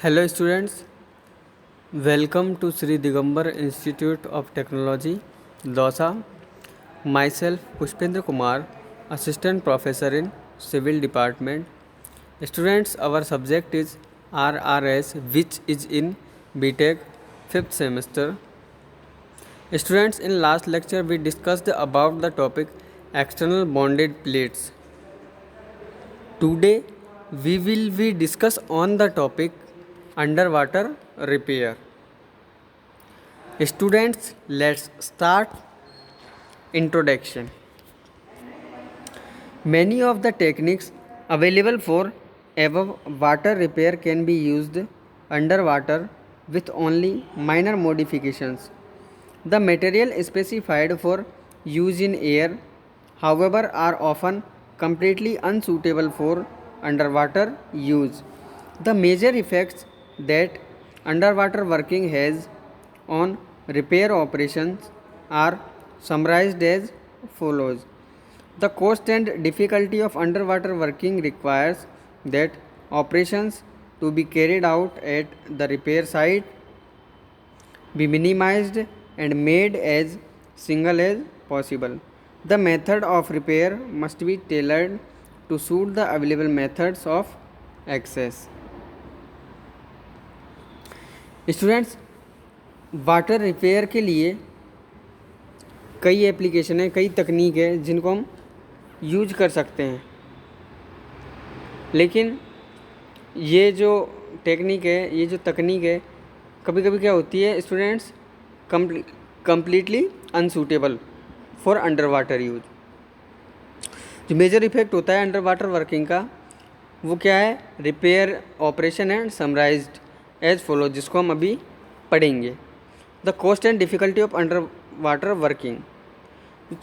Hello students, welcome to Sri Digambar Institute of Technology, Dausa. Myself Pushpendra Kumar, Assistant Professor in Civil Department. Students, our subject is RRS, which is in BTech 5th semester. Students, in last lecture we discussed about the topic external bonded plates. Today we will be discuss on the topic underwater repair. Students, let's start. Introduction. Many of the techniques available for above water repair can be used underwater with only minor modifications. The material specified for use in air, however, are often completely unsuitable for underwater use. The major effects that underwater working has on repair operations are summarized as follows. The cost and difficulty of underwater working requires that operations to be carried out at the repair site be minimized and made as single as possible. The method of repair must be tailored to suit the available methods of access. Students, water repair के लिए कई application है, कई तकनीक है जिनको हम use कर सकते हैं, लेकिन ये जो टेक्निक है, ये जो तकनीक है, कभी कभी क्या होती है students, completely unsuitable for under water use. जो मेजर इफेक्ट होता है अंडर वाटर वर्किंग का वो क्या है? Repair operation and summarized as follow, जिसको हम अभी पढ़ेंगे। The cost and difficulty of under water working.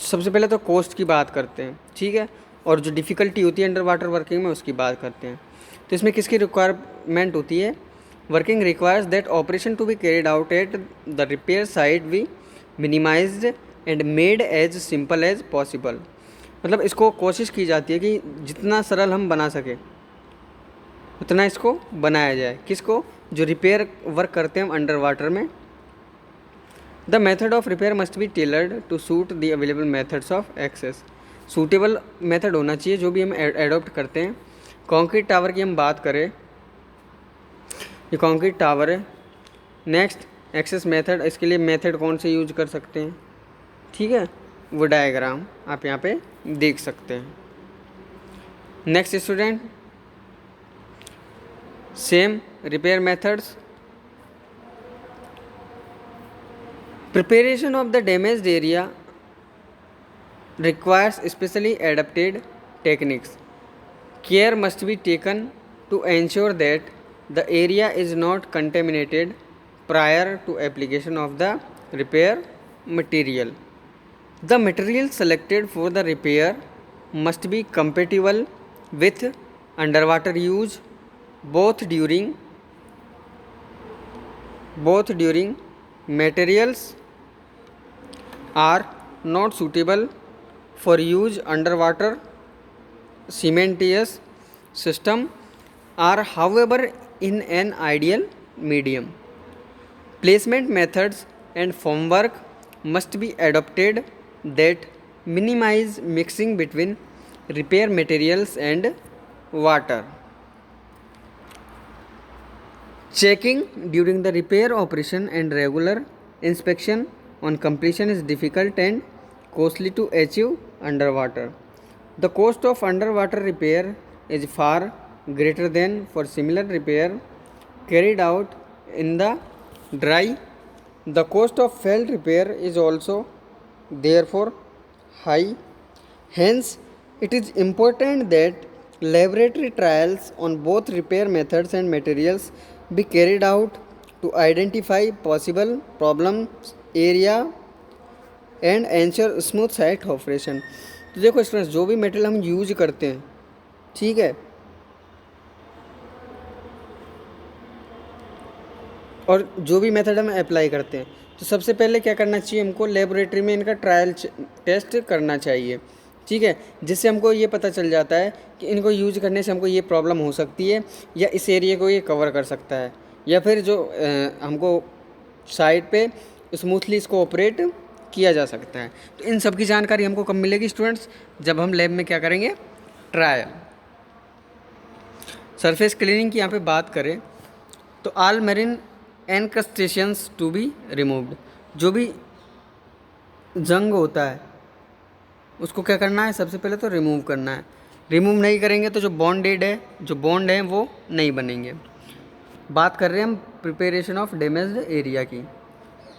सबसे पहले तो कॉस्ट की बात करते हैं, ठीक है, और जो डिफ़िकल्टी होती है अंडर वाटर वर्किंग में उसकी बात करते हैं। तो इसमें किसकी रिक्वायरमेंट होती है? Working requires that operation to be carried out at the repair site be minimized and made as simple as possible. मतलब इसको कोशिश की जाती है कि जितना सरल हम बना सकें उतना इसको बनाया जाए। किसको? जो रिपेयर वर्क करते हैं हम अंडर वाटर में। The method of repair must be tailored to suit the available methods of access. Suitable method होना चाहिए जो भी हम एडॉप्ट करते हैं। कंक्रीट टावर की हम बात करें, ये कंक्रीट टावर है। नेक्स्ट एक्सेस मेथड, इसके लिए मेथड कौन से यूज कर सकते हैं, ठीक है, वो डायग्राम आप यहाँ पे देख सकते हैं। Next student, same repair methods. Preparation of the damaged area requires specially adapted techniques. Care must be taken to ensure that the area is not contaminated prior to application of the repair material. The material selected for the repair must be compatible with underwater use both during materials are not suitable for use underwater cementitious system are however in an ideal medium. Placement methods and formwork must be adopted that minimize mixing between repair materials and water. Checking during the repair operation and regular inspection on completion is difficult and costly to achieve underwater. The cost of underwater repair is far greater than for similar repair carried out in the dry. The cost of failed repair is also therefore high. Hence, it is important that laboratory trials on both repair methods and materials be carried out to identify possible problems area and ensure smooth site operation. तो देखो students, जो भी material हम use करते हैं, ठीक है, और जो भी मेथड हम अप्लाई करते हैं, तो सबसे पहले क्या करना चाहिए? हमको लेबोरेटरी में इनका ट्रायल टेस्ट करना चाहिए, ठीक है, जिससे हमको ये पता चल जाता है कि इनको यूज करने से हमको ये प्रॉब्लम हो सकती है या इस एरिया को ये कवर कर सकता है। या फिर जो हमको साइड पे स्मूथली इसको ऑपरेट किया जा सकता है। तो इन सब की जानकारी हमको कब मिलेगी स्टूडेंट्स? जब हम लैब में क्या करेंगे? ट्रायल। सरफेस क्लीनिंग की यहाँ पे बात करें तो all marine encrustations to be removed, जो भी जंग होता है उसको क्या करना है? सबसे पहले तो रिमूव करना है। रिमूव नहीं करेंगे तो जो बॉन्ड है वो नहीं बनेंगे। बात कर रहे हैं हम प्रिपरेशन ऑफ डैमेज्ड एरिया की।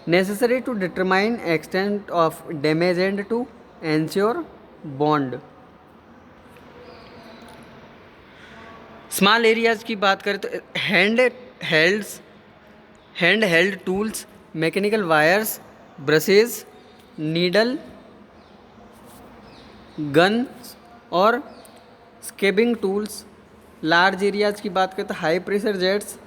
Necessary to determine extent of damage and to ensure bond. Small areas की बात करें तो hand held tools, mechanical wires, brushes, needle, guns और स्केबिंग टूल्स। लार्ज एरियाज की बात करें तो high pressure jets,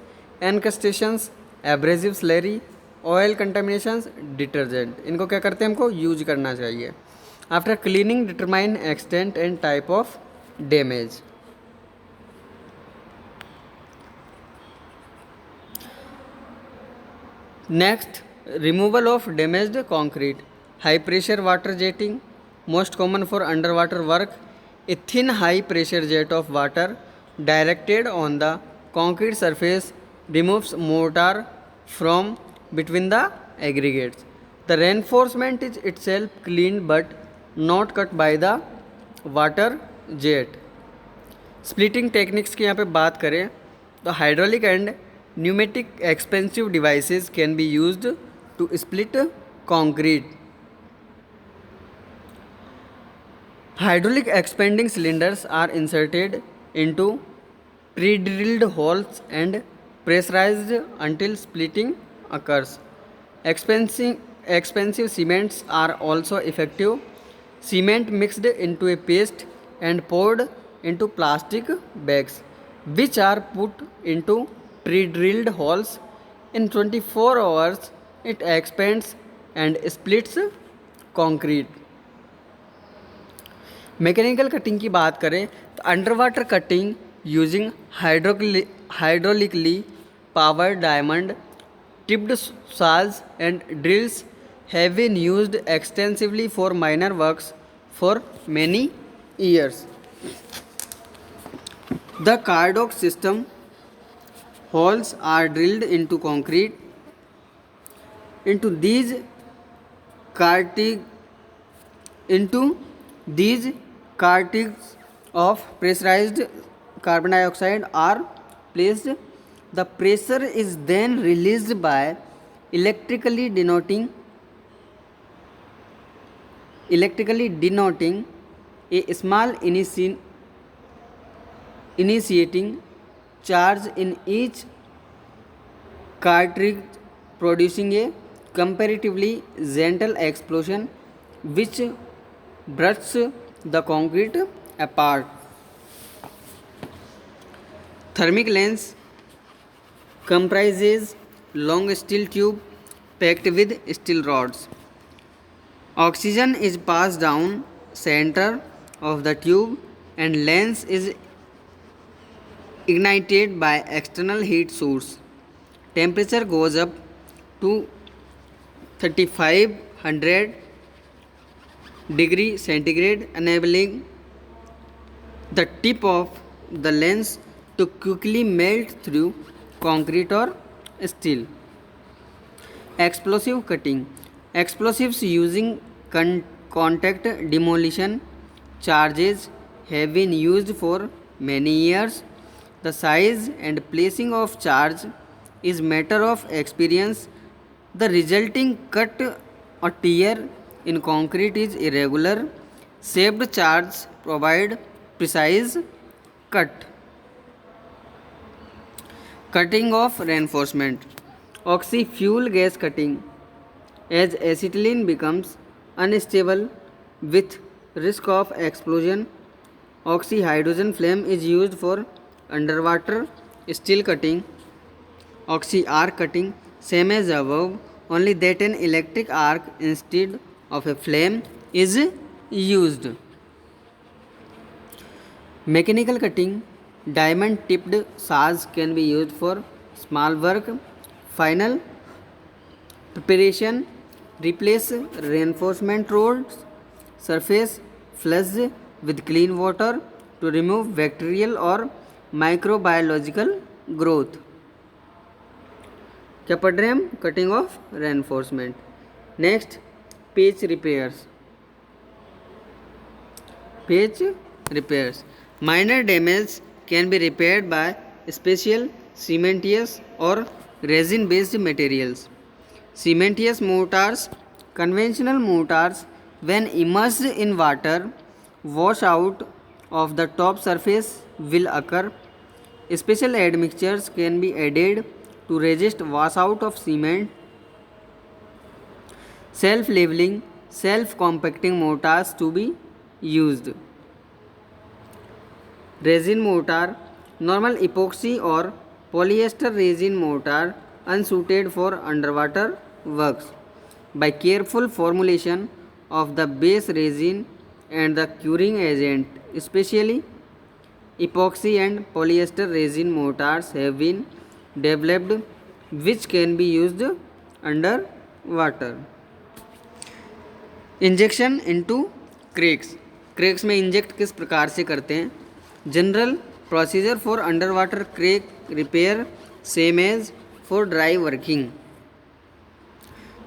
encrustations, abrasive slurry, oil contaminations, detergent, इनको क्या करते हैं? हमको यूज करना चाहिए। After cleaning determine extent and type of damage. Next, removal of damaged concrete. High pressure water jetting, most common for under water work. A thin high pressure jet of water directed on the concrete surface removes mortar from between the aggregates. The reinforcement is itself cleaned but not cut by the water jet. Splitting techniques की यहाँ पे बात करें तो hydraulic and pneumatic expensive devices can be used to split concrete. Hydraulic expanding cylinders are inserted into pre-drilled holes and pressurized until splitting occurs. Expensive cements are also effective. Cement mixed into a paste and poured into plastic bags, which are put into pre-drilled holes. In 24 hours, it expands and splits concrete. Mechanical cutting की बात करें तो under water cutting using hydraulically powered diamond tipped saws and drills have been used extensively for minor works for many years. The Cardock system holes are drilled into concrete. Into these cartridges of pressurized carbon dioxide are placed. The pressure is then released by electrically denoting a small initiating charge in each cartridge, producing a comparatively gentle explosion which brushes the concrete apart. Thermic lens comprises long steel tube packed with steel rods. Oxygen is passed down center of the tube and lens is ignited by external heat source. Temperature goes up to 3500 degree centigrade, enabling the tip of the lens to quickly melt through concrete or steel. Explosive cutting. Explosives using contact demolition charges have been used for many years. The size and placing of charge is matter of experience. The resulting cut or tear in concrete is irregular. Shaped charge provide precise cut. Cutting of reinforcement. Oxy-fuel gas cutting. As acetylene becomes unstable with risk of explosion, oxy-hydrogen flame is used for underwater steel cutting. Oxy-arc cutting, same as above, only that an electric arc instead of a flame is used. Mechanical cutting, diamond tipped saws can be used for small work, final preparation, replace reinforcement roads, surface flush with clean water to remove bacterial or microbiological growth. क्या पढ़ रहे हैं हम? Cutting of reinforcement. Next, पेच repairs. पेच repairs. Minor damage can be repaired by special cementitious or resin-based materials. Cementitious mortars, conventional mortars, when immersed in water, wash out of the top surface will occur. Special admixtures can be added to resist washout of cement. Self-leveling, self-compacting mortars to be used. Resin mortar, normal epoxy or polyester resin mortar unsuited for underwater works. By careful formulation of the base resin and the curing agent, especially epoxy and polyester resin mortars have been developed which can be used under water. Injection into cracks. Cracks में inject किस प्रकार से करते हैं? General procedure for under water crack repair same as for dry working.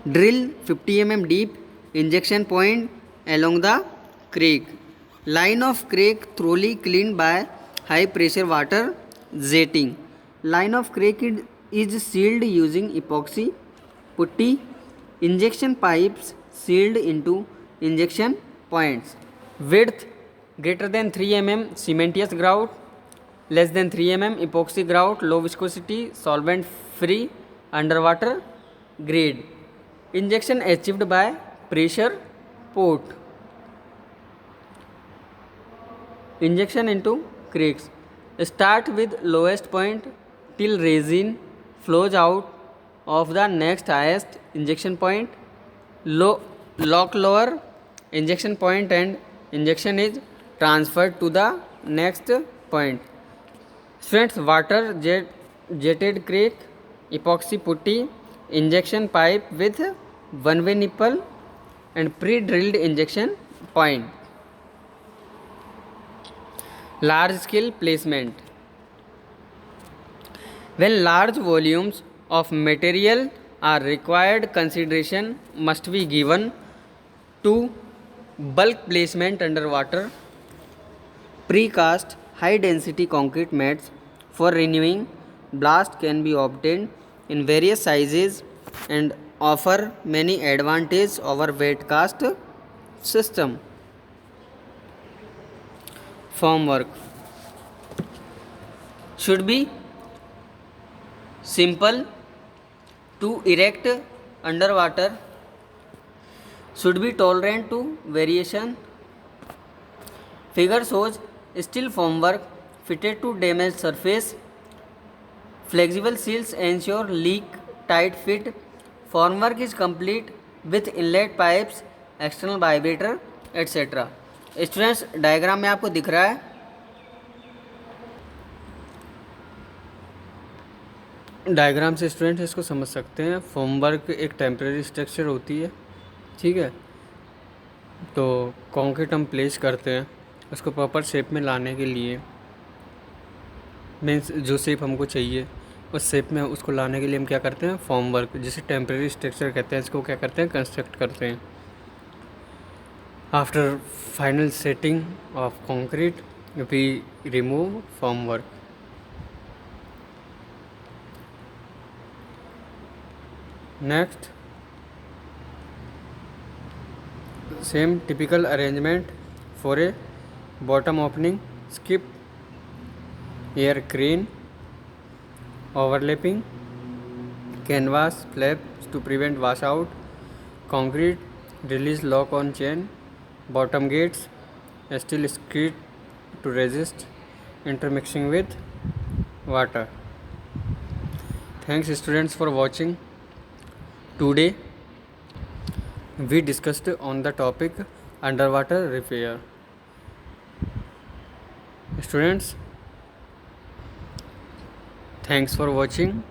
Drill 50 mm deep injection point along the creek. Line of creek thoroughly cleaned by high pressure water jetting. Line of creek is sealed using epoxy putty. Injection pipes sealed into injection points. Width greater than 3 mm cementitious grout, less than 3 mm epoxy grout, low viscosity, solvent free, underwater grade. Injection achieved by pressure port. Injection into creeks. Start with lowest point till resin flows out of the next highest injection point. Lock lower injection point and injection is transferred to the next point. Students, water jetted creek, epoxy putty, injection pipe with one-way nipple and pre-drilled injection point. Large scale placement. When large volumes of material are required, consideration must be given to bulk placement underwater. Precast high density concrete mats for renewing blast can be obtained in various sizes and offer many advantages over wet cast system. Formwork should be simple to erect underwater, should be tolerant to variation. Figure shows steel formwork fitted to damaged surface. Flexible seals ensure leak tight fit. Formwork is complete with inlet pipes, external vibrator, etc. Students, diagram में आपको दिख रहा है diagram से students इसको समझ सकते हैं. फॉर्मवर्क एक टेम्परेरी स्ट्रक्चर होती है, ठीक है. तो कंक्रीट हम प्लेस करते हैं उसको प्रॉपर शेप में लाने के लिए, मीन्स जो शेप हमको चाहिए उस शेप में उसको लाने के लिए हम क्या करते हैं? फॉर्मवर्क, जिसे टेम्परेरी स्ट्रक्चर कहते हैं, इसको क्या करते हैं? कंस्ट्रक्ट करते हैं. After final setting of concrete, we remove formwork. Next, same typical arrangement for a bottom opening, skip, air crane, overlapping, canvas flaps to prevent washout, concrete, release lock on chain, bottom gates, steel skid to resist intermixing with water. Thanks students for watching. Today we discussed on the topic underwater repair. Students, thanks for watching.